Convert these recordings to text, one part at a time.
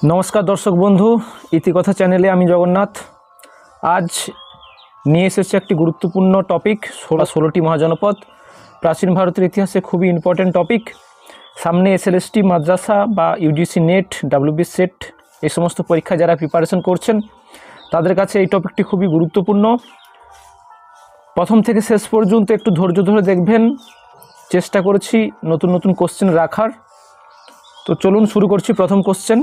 নমস্কার দর্শক বন্ধু, ইতিকথা চ্যানেলে আমি জগন্নাথ। আজ নিয়ে এসেছি একটি গুরুত্বপূর্ণ টপিক, 16টি মহাজনপদ। প্রাচীন ভারতের ইতিহাসে খুবই ইম্পর্টেন্ট টপিক। সামনে এসএলএসটি, মাদ্রাসা বা ইউজিসি নেট, ডাব্লিউবি সেট এই সমস্ত পরীক্ষা যারা প্রিপারেশন করছেন তাদের কাছে এই টপিকটি খুবই গুরুত্বপূর্ণ। প্রথম থেকে শেষ পর্যন্ত একটু ধৈর্য ধরে দেখবেন। চেষ্টা করেছি নতুন নতুন কোশ্চেন রাখার। তো চলুন শুরু করছি। প্রথম কোশ্চেন,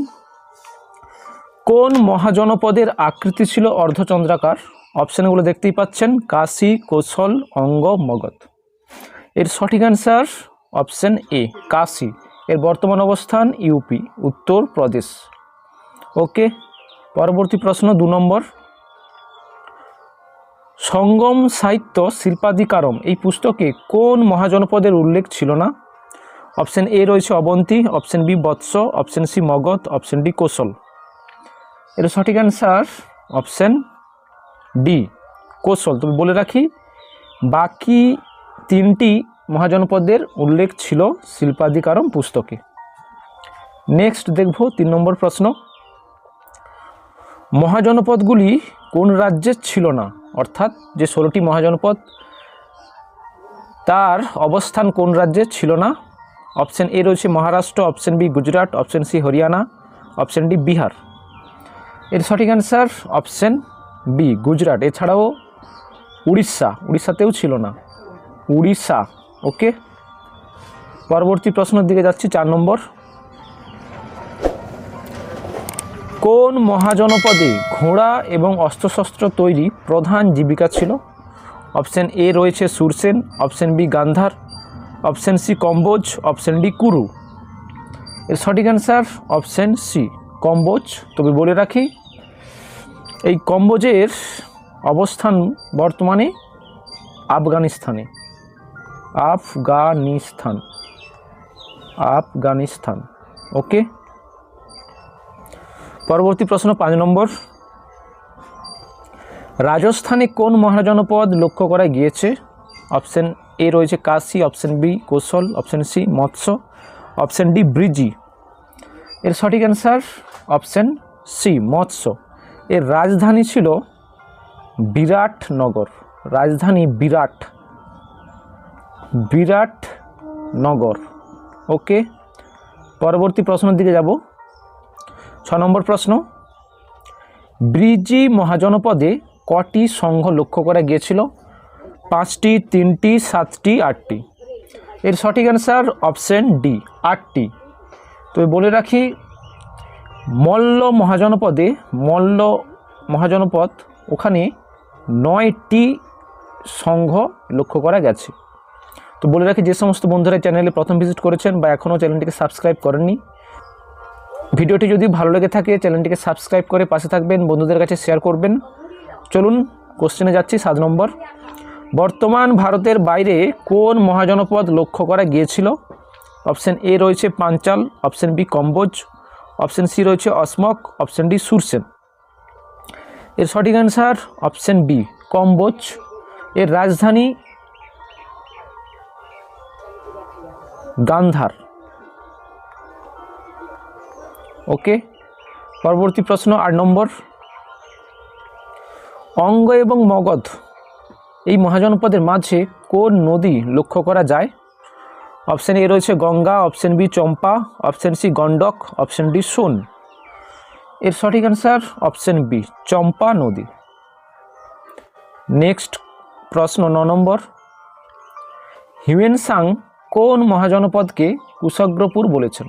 কোন মহাজনপদের আকৃতি ছিল অর্ধচন্দ্রাকার? অপশানগুলো দেখতেই পাচ্ছেন, কাশী, কৌশল, অঙ্গ, মগধ। এর সঠিক অ্যান্সার অপশান এ, কাশী। এর বর্তমান অবস্থান ইউপি, উত্তর প্রদেশ। ওকে, পরবর্তী প্রশ্ন 2 নম্বর। সঙ্গম সাহিত্য শিল্পাধিকারম এই পুস্তকে কোন মহাজনপদের উল্লেখ ছিল না? অপশান এ রয়েছে Avanti, option B Vatsa, option C Magadha, option D Kosala. এর সঠিক অ্যান্সার অপশান ডি, কৌশল। তবে বলে রাখি, বাকি 3টি মহাজনপদের উল্লেখ ছিল শিল্পাধিকারম পুস্তকে। নেক্সট দেখব 3 নম্বর প্রশ্ন। মহাজনপদগুলি কোন রাজ্যে ছিল না? অর্থাৎ যে 16টি মহাজনপদ তার অবস্থান কোন রাজ্যে ছিল না? অপশান এ রয়েছে Maharashtra, option B Gujarat, option C Haryana, option D Bihar. এর সঠিক অ্যান্সার অপশান বি, গুজরাট। এছাড়াও উড়িষ্যাতেও ছিল না, উড়িষ্যা। ওকে, পরবর্তী প্রশ্নের দিকে যাচ্ছি। 4 নম্বর। কোন মহাজনপদে ঘোড়া এবং অস্ত্রশস্ত্র তৈরি প্রধান জীবিকা ছিল? অপশান এ রয়েছে সুরসেন, অপশান বি গান্ধার, অপশান সি কম্বোজ, অপশান ডি কুরু। এর সঠিক অ্যান্সার অপশান সি, কম্বোজ। তবে বলে রাখি, এই কম্বোজের অবস্থান বর্তমানে আফগানিস্তানে। আফগানিস্তান। ওকে, পরবর্তী প্রশ্ন 5 নম্বর। রাজস্থানে কোন মহাজনপদ লক্ষ্য করা গিয়েছে? অপশান এ রয়েছে কাশী, অপশান বি কৌশল, option C Matsya, option D Vrijji. এর সঠিক অ্যান্সার অপশান সি, মৎস্য। এর রাজধানী ছিল বিরাটনগর। রাজধানী বিরাটনগর। ওকে, পরবর্তী প্রশ্নের দিকে যাব। 6 নম্বর প্রশ্ন। ব্রিজি মহাজনপদে কটি সংঘ লক্ষ্য করা গিয়েছিল? 5টি, 3টি, 7টি, 8টি। এর সঠিক অ্যান্সার অপশান ডি, 8টি। তো বলে রাখি, মল্ল মহাজনপদ ওখানে 9টি সংঘ লক্ষ্য করা গেছে। তো বলে রাখি, যে সমস্ত বন্ধুরা চ্যানেলে প্রথম ভিজিট করেছেন বা এখনও চ্যানেলটিকে সাবস্ক্রাইব করেননি, ভিডিওটি যদি ভালো লেগে থাকে চ্যানেলটিকে সাবস্ক্রাইব করে পাশে থাকবেন, বন্ধুদের কাছে শেয়ার করবেন। চলুন কোশ্চেনে যাচ্ছি। 7 নম্বর। বর্তমান ভারতের বাইরে কোন মহাজনপদ লক্ষ্য করা গিয়েছিল? অপশান এ রয়েছে পাঞ্চাল, অপশান বি কম্বোজ, অপশান সি রয়েছে অসমক, অপশান ডি সুরসেন। এর সঠিক অ্যান্সার অপশান বি, কম্বোজ। এর রাজধানী গান্ধার। ওকে, পরবর্তী প্রশ্ন 8 নম্বর। অঙ্গ এবং মগধ এই মহাজনপদের মাঝে কোন নদী লক্ষ্য করা যায়? অপশান এ রয়েছে Ganga, option B Champa, option C Gandak, option D Son. এর সঠিক অ্যান্সার অপশান বি, চম্পা নদী। নেক্সট প্রশ্ন 9 নম্বর। হিউয়েন সাং কোন মহাজনপদকে কুশাগ্রপুর বলেছেন?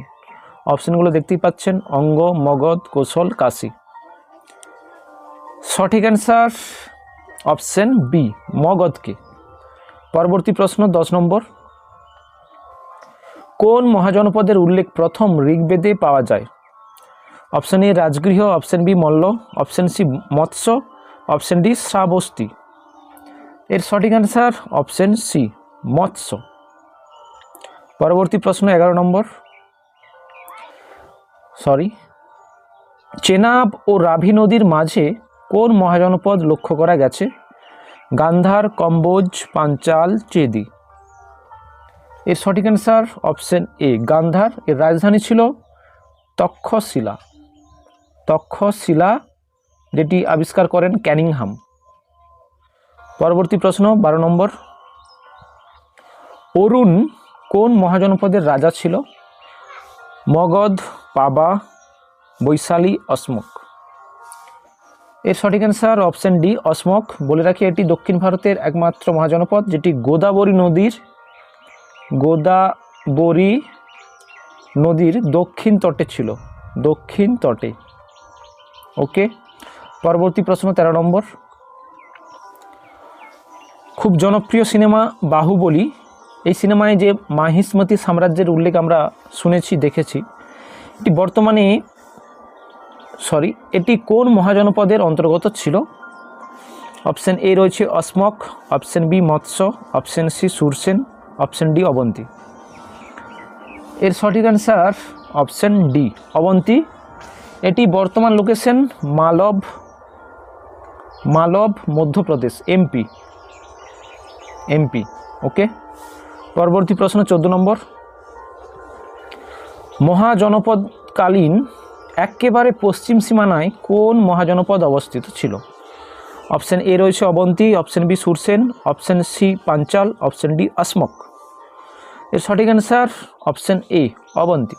অপশানগুলো দেখতেই পাচ্ছেন, অঙ্গ, মগধ, কৌশল, কাশী। সঠিক অ্যান্সার অপশান বি, মগধকে। পরবর্তী প্রশ্ন 10 নম্বর। কোন মহাজনপদের উল্লেখ প্রথম ঋগ্বেদে পাওয়া যায়? Option A Rajagriha, option B Malla, option C Matsya, option D Shravasti. এর সঠিক অ্যান্সার অপশান সি, মৎস্য। পরবর্তী প্রশ্ন 11 নম্বর। চেনাব ও রাভি নদীর মাঝে কোন মহাজনপদ লক্ষ্য করা গেছে? গান্ধার, কম্বোজ, পাঞ্চাল, চেদি। এর সঠিক অ্যান্সার অপশান এ, গান্ধার। এর রাজধানী ছিল তক্ষশিলা। তক্ষশিলা, যেটি আবিষ্কার করেন ক্যানিংহাম। পরবর্তী প্রশ্ন 12 নম্বর, অরুণ কোন মহাজনপদের রাজা ছিল? মগধ, পাবা, বৈশালী, অশোক। এর সঠিক অ্যান্সার অপশন ডি, অশোক। বলে রাখি এটি দক্ষিণ ভারতের একমাত্র মহাজনপদ যেটি গোদাবরী নদীর দক্ষিণ তটে ছিল, দক্ষিণ তটে। ওকে, পরবর্তী প্রশ্ন 13 নম্বর, খুব জনপ্রিয় সিনেমা বাহুবলী, এই সিনেমায় যে মাহিষ্মতি সাম্রাজ্যের উল্লেখ আমরা শুনেছি, দেখেছি, এটি কোন মহাজনপদের অন্তর্গত ছিল? অপশন এ রয়েছে Ashoka, option B Matsya, option C Surasena, option D Avanti. এর সঠিক অ্যান্সার অপশন ডি, অবন্তী। এটি বর্তমান location Malwa, Madhya Pradesh, MP. Okay, পরবর্তী প্রশ্ন 14 নম্বর, মহাজনপদকালীন একেবারে পশ্চিম সীমানায় কোন মহাজনপদ অবস্থিত ছিল? অপশন এ রয়েছে Avanti, option B Surasena, option C Panchala, option D Ashoka. এর সঠিক অ্যান্সার অপশন এ, অবন্তী।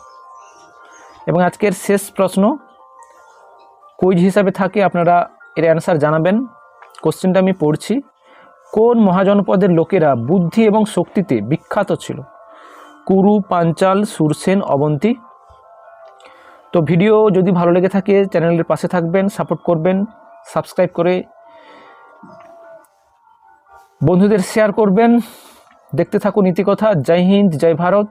এবং আজকের শেষ প্রশ্ন কুইজ হিসাবে থাকে, আপনারা এর অ্যান্সার জানাবেন। কোশ্চেনটা আমি পড়ছি, কোন মহাজনপদের লোকেরা বুদ্ধি এবং শক্তিতে বিখ্যাত ছিল? কুরু, পাঞ্চাল, সুরসেন, অবন্তী। তো ভিডিও যদি ভালো লেগে থাকে চ্যানেলের পাশে থাকবেন, সাপোর্ট করবেন, সাবস্ক্রাইব করে বন্ধুদের শেয়ার করবেন। দেখতে থাকুন ইতিকথা। জয় হিন্দ, জয় ভারত।